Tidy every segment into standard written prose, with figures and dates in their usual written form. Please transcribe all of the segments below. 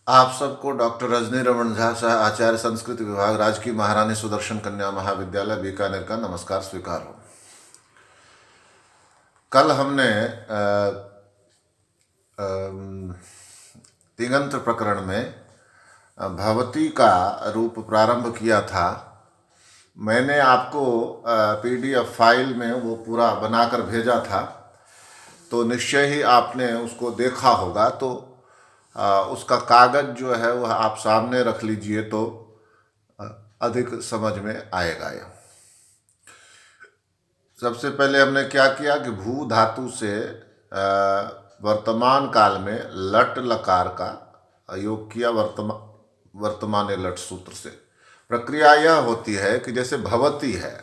आप सबको डॉक्टर रजनी रमन झा सह आचार्य संस्कृत विभाग राजकीय महारानी सुदर्शन कन्या महाविद्यालय बीकानेर का नमस्कार स्वीकार हो। कल हमने तिङन्त्र प्रकरण में भवती का रूप प्रारंभ किया था। मैंने आपको पीडीएफ फाइल में वो पूरा बनाकर भेजा था, तो निश्चय ही आपने उसको देखा होगा। तो उसका कागज जो है वह आप सामने रख लीजिए तो अधिक समझ में आएगा। यह सबसे पहले हमने क्या किया कि भू धातु से वर्तमान काल में लट लकार का योग किया। वर्तमान लट सूत्र से प्रक्रिया यह होती है कि जैसे भवती है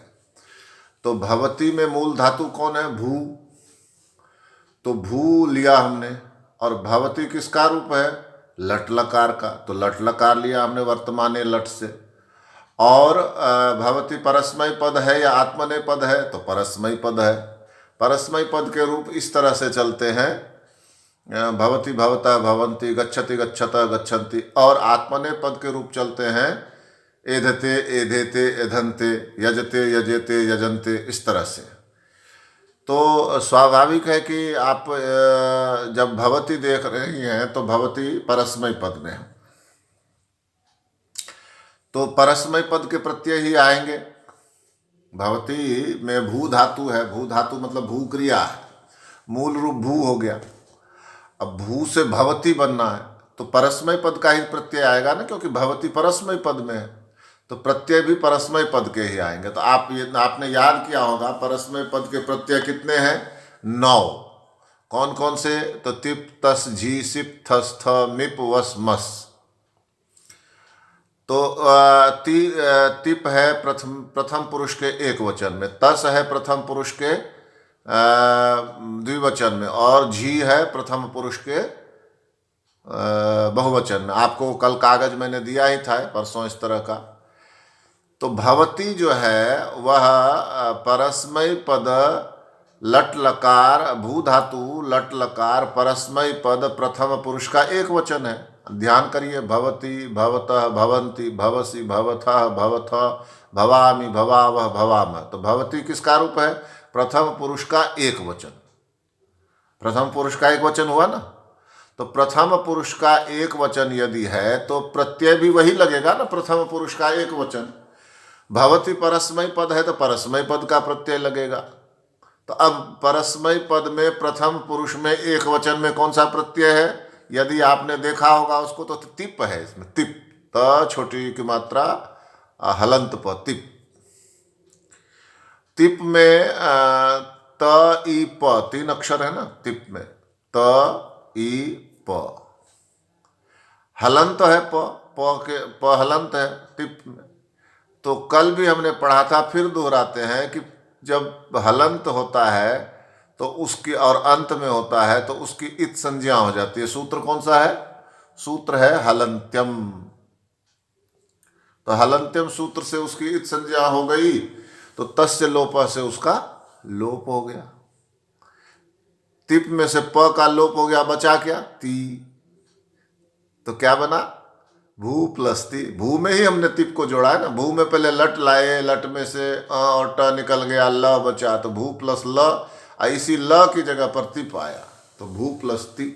तो भवती में मूल धातु कौन है? भू। तो भू लिया हमने, और भवती किसका रूप है? लट लकार का, तो लट लकार लिया हमने वर्तमान लट से। और भवती परस्मय पद है या आत्मनेय पद है? तो परस्मय पद है। परस्मय पद के रूप इस तरह से चलते हैं, भवती भवता भवंती, गच्छति गच्छता गच्छन्ति। और आत्मनेय पद के रूप चलते हैं एधते एधेते एधन्ते, यजते यजेते यजन्ते, इस तरह से। तो स्वाभाविक है कि आप जब भवती देख रही हैं तो भवती परस्मय पद में है, तो परस्मय पद के प्रत्यय ही आएंगे। भवती में भू धातु है, भू धातु मतलब भू क्रिया है, मूल रूप भू हो गया। अब भू से भवती बनना है तो परस्मय पद का ही प्रत्यय आएगा ना, क्योंकि भवती परस्मय पद में है, तो प्रत्यय भी परस्मय पद के ही आएंगे। तो आपने याद किया होगा परस्मय पद के प्रत्यय कितने हैं? 9। कौन कौन से? तो तिप तस झी सिप थस थ मिप वस मस। तो तिप है प्रथम पुरुष के एक वचन में, तस है प्रथम पुरुष के द्विवचन में, और झी है प्रथम पुरुष के बहुवचन में। आपको कल कागज मैंने दिया ही था परसों इस तरह का। तो भवती जो है वह परस्मय पद लट लकार, भू धातु लट लकार परस्मय पद प्रथम पुरुष का एक वचन है। ध्यान करिए, भवती भवतः भवंती भवसी भवथः भवथ भवामि भवावह भवामः। तो भवती किसका रूप है? प्रथम पुरुष का एक वचन। प्रथम पुरुष का एक वचन हुआ ना, तो प्रथम पुरुष का एक वचन यदि है तो प्रत्यय भी वही लगेगा ना, प्रथम पुरुष का एक वचन। भवती परस्मय पद है तो परस्मय पद का प्रत्यय लगेगा। तो अब परस्मय पद में प्रथम पुरुष में एक वचन में कौन सा प्रत्यय है? यदि आपने देखा होगा उसको तो तिप है इसमें, तिप, त छोटी की मात्रा हलंत प, तिप। तिप में त ई प 3 अक्षर है ना तिप में, त ई प। हलंत है प हलंत है तिप में। तो कल भी हमने पढ़ा था, फिर दोहराते हैं कि जब हलंत होता है तो उसकी, और अंत में होता है तो उसकी इत संज्ञा हो जाती है। सूत्र कौन सा है? सूत्र है हलंत्यम। तो हलंत्यम सूत्र से उसकी इत संज्ञा हो गई, तो तस्य लोप से उसका लोप हो गया। तिप में से प का लोप हो गया, बचा क्या? ती। तो क्या बना? भू प्लस ती। भू में ही हमने तिप को जोड़ा है ना, भू में पहले लट लाए, लट में से अ और ट निकल गया, ल बचा, तो भू प्लस ल, इसी ल की जगह पर तिप आया, तो भू प्लस ती।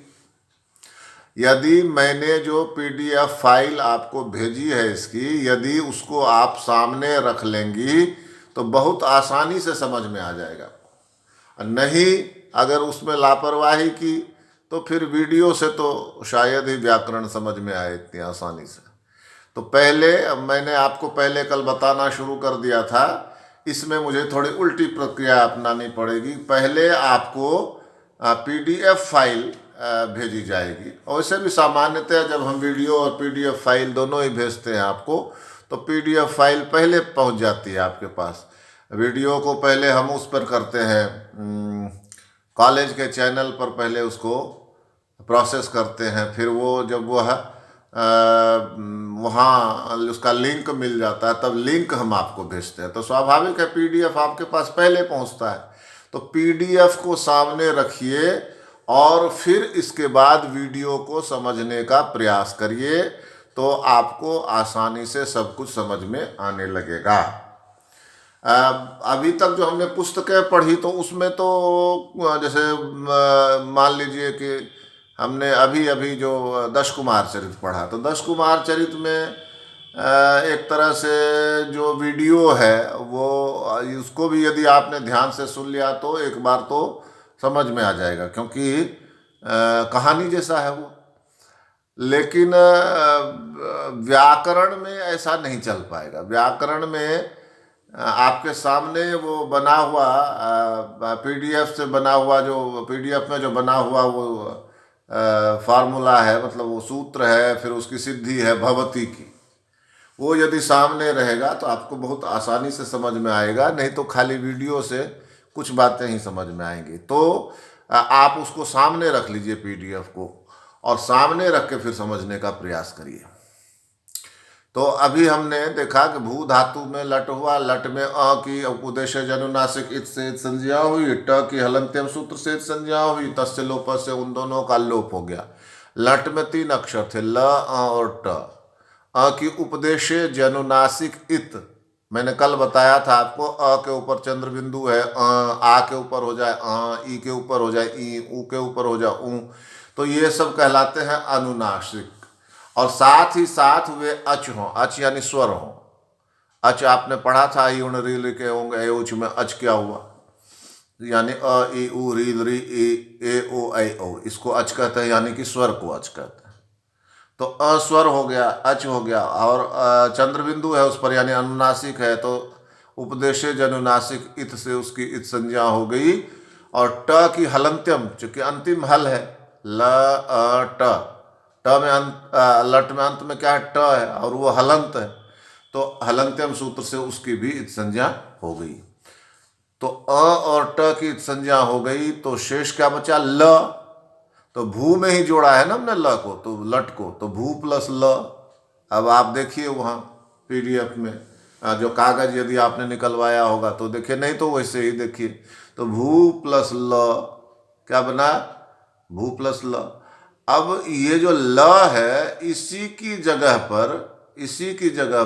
यदि मैंने जो पीडीएफ फाइल आपको भेजी है इसकी, यदि उसको आप सामने रख लेंगी तो बहुत आसानी से समझ में आ जाएगा। नहीं, अगर उसमें लापरवाही की तो फिर वीडियो से तो शायद ही व्याकरण समझ में आए इतनी आसानी से। तो पहले मैंने आपको पहले कल बताना शुरू कर दिया था, इसमें मुझे थोड़ी उल्टी प्रक्रिया अपनानी पड़ेगी। पहले आपको पीडीएफ फाइल भेजी जाएगी, और वैसे भी सामान्यतः जब हम वीडियो और पीडीएफ फाइल दोनों ही भेजते हैं आपको, तो पीडीएफ फाइल पहले पहुंच जाती है आपके पास। वीडियो को पहले हम उस पर करते हैं, कॉलेज के चैनल पर पहले उसको प्रोसेस करते हैं, फिर वो जब वो है वहाँ उसका लिंक मिल जाता है तब लिंक हम आपको भेजते हैं। तो स्वाभाविक है पीडीएफ आपके पास पहले पहुँचता है। तो पीडीएफ को सामने रखिए और फिर इसके बाद वीडियो को समझने का प्रयास करिए, तो आपको आसानी से सब कुछ समझ में आने लगेगा। अभी तक जो हमने पुस्तकें पढ़ी तो उसमें तो जैसे मान लीजिए कि हमने अभी अभी जो दश कुमार चरित पढ़ा, तो दश कुमार चरित में एक तरह से जो वीडियो है वो, उसको भी यदि आपने ध्यान से सुन लिया तो एक बार तो समझ में आ जाएगा, क्योंकि कहानी जैसा है वो। लेकिन व्याकरण में ऐसा नहीं चल पाएगा। व्याकरण में आपके सामने वो बना हुआ पीडीएफ से बना हुआ, जो पीडीएफ में जो बना हुआ वो फार्मूला है, मतलब वो सूत्र है, फिर उसकी सिद्धि है भवती की, वो यदि सामने रहेगा तो आपको बहुत आसानी से समझ में आएगा। नहीं तो खाली वीडियो से कुछ बातें ही समझ में आएंगी। तो आप उसको सामने रख लीजिए पीडीएफ को, और सामने रख के फिर समझने का प्रयास करिए। तो अभी हमने देखा कि भू धातु में लट हुआ, लट में अ की उपदेश जनुनासिक इत से इत संज्ञा हुई, ट की हलंत्यम सूत्र से इत संज्ञा हुई, तस्य लोप से उन दोनों का लोप हो गया। लट में 3 अक्षर थे, ल अ और ट। अ की उपदेश जनुनासिक इत, मैंने कल बताया था आपको, अ के ऊपर चंद्र बिंदु है, आ के ऊपर हो जाए ई के ऊपर हो जाए ई, ऊ के ऊपर हो जाए ऊ, तो ये सब कहलाते हैं अनुनासिक। और साथ ही साथ वे अच हों, अच यानी स्वर हों। अच आपने पढ़ा था, ई उण री के होंगे, उच में अच क्या हुआ, यानी अ ई उ री री ए ओ ऐ ओ, इसको अच कहते हैं, यानी कि स्वर को अच कहते हैं। तो अस्वर हो गया, अच हो गया, और चंद्र बिंदु है उस पर, यानी अनुनासिक है, तो उपदेशे जनुनासिक इत से उसकी इत संज्ञा हो गई। और ट की हलंत्यम, चूंकि अंतिम हल है, ल अ ट, ट में लट में अंत में क्या है, ट है, और वो हलंत है, तो हलंत्यम सूत्र से उसकी भी इत संज्ञा हो गई। तो अ और ट की इत संज्ञा हो गई, तो शेष क्या बचा, ल। तो भू में ही जोड़ा है ना हमने ल को, तो लट को, तो भू प्लस ल। अब आप देखिए वहाँ पीडीएफ में जो कागज यदि आपने निकलवाया होगा तो देखिए, नहीं तो वैसे ही देखिए। तो भू प्लस ल क्या बना, भू प्लस ल। अब ये जो ल है, इसी की जगह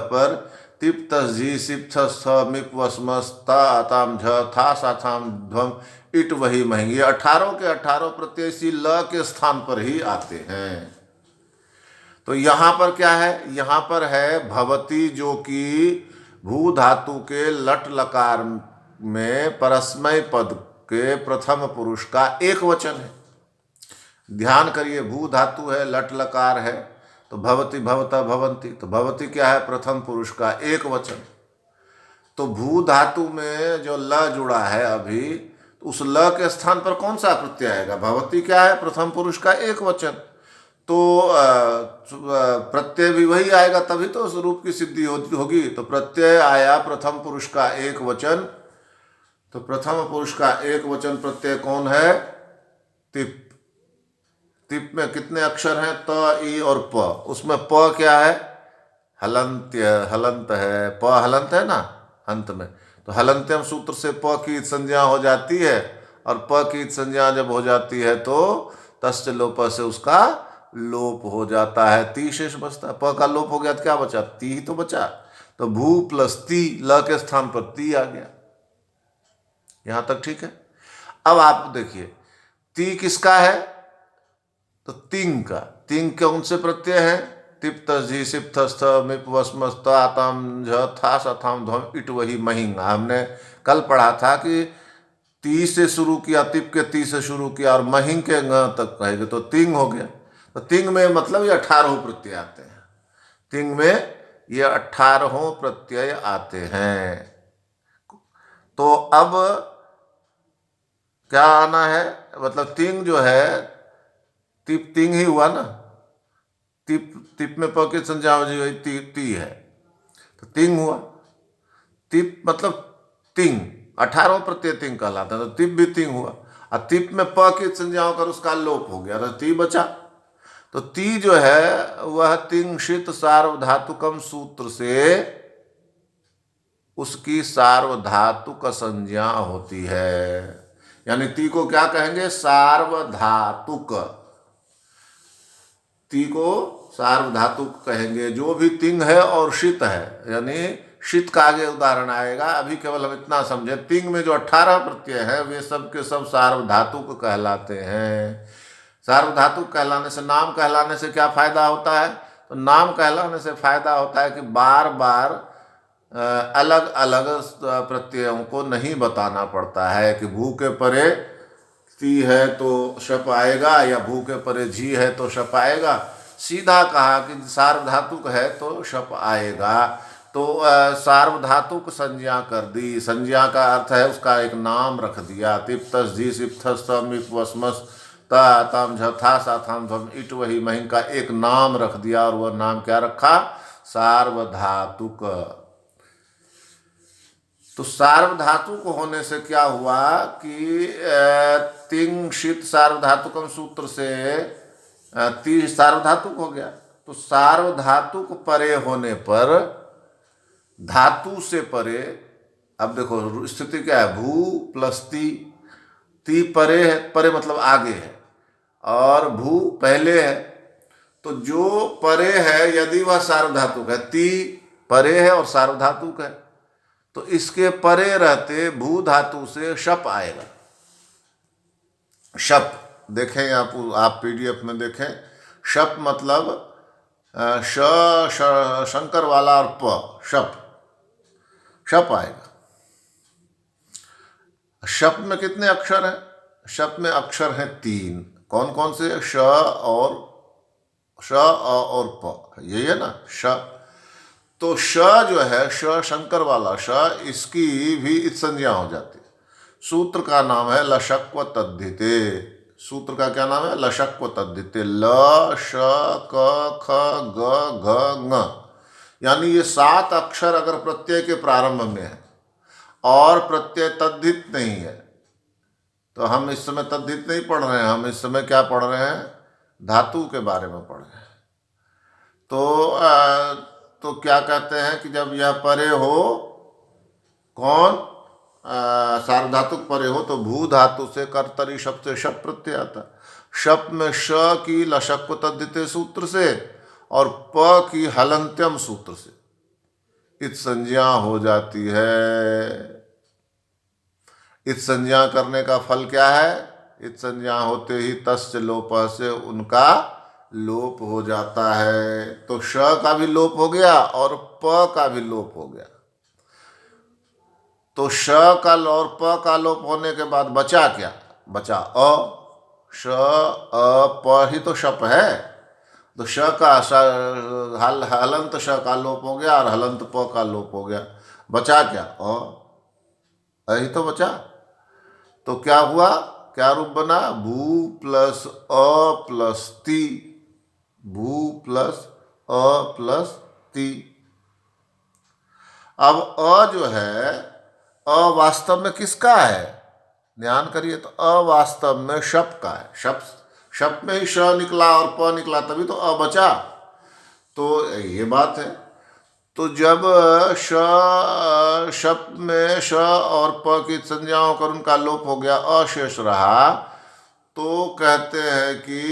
पर तिप तस झी सिप थस थ मिप वसमस ता आताम झ था साथाम ध्वम इट वही महंगी, 18 के 18 प्रत्यय इसी ल के स्थान पर ही आते हैं। तो यहाँ पर क्या है, यहाँ पर है भवती, जो कि भू धातु के लट लकार में परस्मय पद के प्रथम पुरुष का एक वचन है। ध्यान करिए, भू धातु है, लट लकार है, तो भवती भवता भवंती, तो भवती क्या है, प्रथम पुरुष का एक वचन। तो भू धातु में जो ल जुड़ा है अभी, तो उस ल के स्थान पर कौन सा प्रत्यय आएगा, भवती क्या है, प्रथम पुरुष का एक वचन, तो प्रत्यय भी वही आएगा, तभी तो उस रूप की सिद्धि होगी। तो प्रत्यय आया प्रथम पुरुष का एक वचन, तो प्रथम पुरुष का एक वचन प्रत्यय कौन है, तिप। तिप में कितने अक्षर हैं, त ई और प, उसमें प क्या है, हलंत्य, हलंत है, प हलंत है ना अंत में, तो हलंत्यम सूत्र से प की संज्ञा हो जाती है, और प की संज्ञा जब हो जाती है तो तस्य लोप से उसका लोप हो जाता है, ती शेष बचता है। प का लोप हो गया तो क्या बचा, ती ही तो बचा। तो भू प्लस ती, ल के स्थान पर ती आ गया। यहां तक ठीक है। अब आप देखिए, ती किसका है, तो तिंग का। तिंग कौन से प्रत्यय है, तिप तस झी सिप थस थ मिप वसमस त आताम झ था सथाम ध्वम इट वही महिंग। हमने कल पढ़ा था कि ती से शुरू किया, तिप के ती से शुरू किया, और महिंग के ng तक कहेंगे तो तिंग हो गया। तो तिंग में मतलब ये 18 प्रत्यय आते हैं, तिंग में ये 18 प्रत्यय आते हैं। तो अब क्या आना है, मतलब तिंग जो है, तिप तिंग ही हुआ ना, तिप तिप में प की संज्ञा हो जाएगी, ती है, तो तिंग हुआ। तिप मतलब तिंग, 18 प्रत्यय तिंग कहलाता है, तो तिप भी तिंग हुआ। और तिप में प की संज्ञा होकर उसका लोप हो गया, तो ती बचा। तो ती जो है वह तिंशित सार्वधातुकम सूत्र से उसकी सार्वधातुक संज्ञा होती है। यानी ती को क्या कहेंगे? सार्वधातुक। ती को सार्वधातुक कहेंगे। जो भी तिंग है और शीत है, यानी शीत का आगे उदाहरण आएगा, अभी केवल हम इतना समझे, तिंग में जो 18 प्रत्यय है वे सब के सब सार्वधातुक कहलाते हैं। सार्वधातुक कहलाने से, नाम कहलाने से क्या फायदा होता है? तो नाम कहलाने से फायदा होता है कि बार बार अलग अलग प्रत्ययों को नहीं बताना पड़ता है कि भू के परे ती है तो शप आएगा, या भू के परे झी है तो शप आएगा। सीधा कहा कि सार्वधातुक है तो शप आएगा। तो सार्वधातुक संज्ञा कर दी। संज्ञा का अर्थ है उसका एक नाम रख दिया। तिप्तस जी सिप्थस तम इप वस्मस ता तम झथा साथम धम इट, वही महिम का एक नाम रख दिया, और वह नाम क्या रखा? सार्वधातुक। तो सार्वधातुक होने से क्या हुआ कि तिंग शीत सार्वधातुकम सूत्र से ती सार्वधातुक हो गया। तो सार्वधातुक परे होने पर, धातु से परे, अब देखो स्थिति क्या है? भू प्लस ती परे है, परे मतलब आगे है, और भू पहले है। तो जो परे है यदि वह सार्वधातुक है, ती परे है और सार्वधातुक है, तो इसके परे रहते भू धातु से शप आएगा। शप देखें, आप पीडीएफ में देखें। शप मतलब शंकर वाला और प, शप, शप आएगा। शप में कितने अक्षर हैं? शप में अक्षर हैं 3। कौन कौन से? श और प, यही है ना, श। तो श जो है, श शंकर वाला श, इसकी भी इत संज्ञा हो जाती है। सूत्र का नाम है लशक्व तद्धिते। सूत्र का क्या नाम है? लशक्व तद्धिते। ल श क ख ग घ ङ, यानी ये 7 अक्षर अगर प्रत्यय के प्रारंभ में है और प्रत्यय तद्धित नहीं है, तो हम इस समय तद्धित नहीं पढ़ रहे हैं, हम इस समय क्या पढ़ रहे हैं? धातु के बारे में पढ़ रहे हैं। तो क्या कहते हैं कि जब यह परे हो, कौन? सार्वधातुक परे हो, तो भू धातु से कर्तरी शब्द से शप प्रत्यय आता। शप में श की लशक्व तद्धिते सूत्र से और प की हलंत्यम सूत्र से इत संज्ञा हो जाती है। इत संज्ञा करने का फल क्या है? इत संज्ञा होते ही तस्य लोप से उनका लोप हो जाता है। तो श का भी लोप हो गया और प का भी लोप हो गया। तो श का और प का लोप होने के बाद बचा क्या? बचा अ। श अ प ही तो शप है। तो श का हलंत श का लोप हो गया और हलंत प का लोप हो गया। बचा क्या? अ ही तो बचा। तो क्या हुआ? क्या रूप बना? भू प्लस अ प्लस ती। भू प्लस अ प्लस ती। अब अ जो है, अ वास्तव में किसका है? ध्यान करिए, तो अ वास्तव में शप का है। शप में ही श निकला और प निकला, तभी तो अ बचा। तो ये बात है। तो जब शप में श और प की संज्ञा होकर उनका लोप हो गया, अशेष रहा, तो कहते हैं कि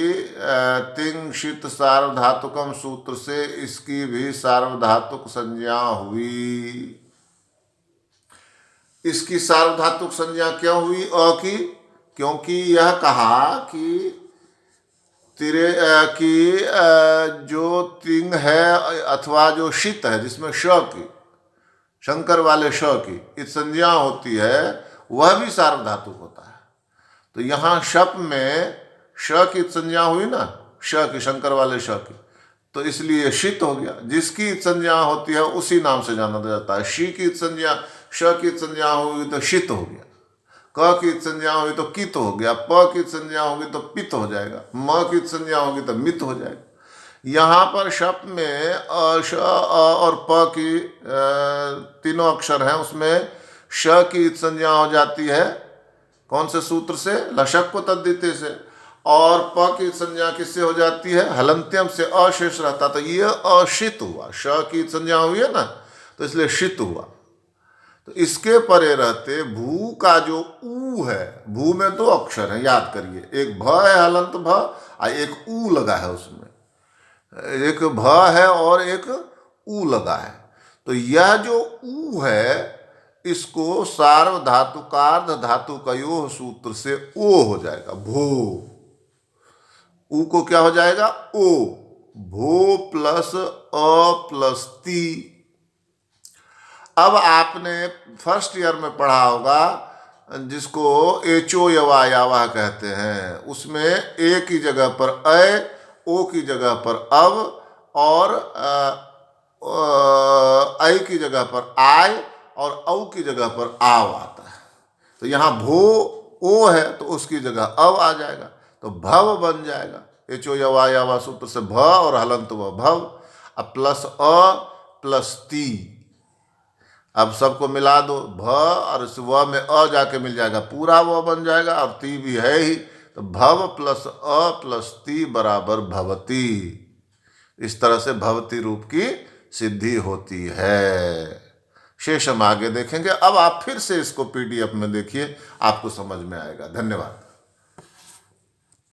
तिंग शीत सार्वधातुकम सूत्र से इसकी भी सार्वधातुक संज्ञा हुई। इसकी सार्वधातुक संज्ञा क्यों हुई अ की? क्योंकि यह कहा कि जो तिंग है अथवा जो शीत है, जिसमें श की, शंकर वाले श की इस संज्ञा होती है, वह भी सार्वधातुक होता है। तो यहाँ शप में श की संज्ञा हुई ना, श की, शंकर वाले श की, तो इसलिए शीत हो गया। जिसकी संज्ञा होती है उसी नाम से जाना जाता है। शी की संज्ञा, श की संज्ञा होगी तो शीत हो गया, क की संज्ञा होगी तो कित हो गया, प की संज्ञा होगी तो पित हो जाएगा, म की संज्ञा होगी तो मित हो जाएगा। यहाँ पर शप में अ, श, अ और प की तीनों अक्षर हैं, उसमें श की संज्ञा हो जाती है कौन से सूत्र से? लशक्व तद्धिते से। और प की संज्ञा किससे हो जाती है? हलंत्यम से। अशेष रहता, तो ये अशित हुआ। श की संज्ञा हुई है ना, तो इसलिए शित हुआ। तो इसके परे रहते भू का जो ऊ है, भू में दो अक्षर है, याद करिए, एक भ है हलंत भ और एक ऊ लगा है, उसमें एक भ है और एक ऊ लगा है। तो यह जो ऊ है इसको सार्वधातुकार्ध धातु कयोः सूत्र से ओ हो जाएगा, भो। ऊ को क्या हो जाएगा, ओ। भो प्लस अ प्लस ती। अब आपने फर्स्ट ईयर में पढ़ा होगा जिसको एचो यवा यावा कहते हैं, उसमें ए की जगह पर अ, ओ की जगह पर अब और आई की जगह पर आय और औ की जगह पर आव आता है। तो यहाँ भो ओ है तो उसकी जगह अव आ जाएगा, तो भव बन जाएगा। एचो यवा यावा सूत्र से भ और हलंत व भव, अब प्लस अ प्लस ती। अब सबको मिला दो, भ और इस व में अ जाके मिल जाएगा, पूरा व बन जाएगा और ती भी है ही, तो भव प्लस अ प्लस ती बराबर भवती। इस तरह से भवती रूप की सिद्धि होती है। शेष हम आगे देखेंगे। अब आप फिर से इसको पीडीएफ में देखिए, आपको समझ में आएगा। धन्यवाद।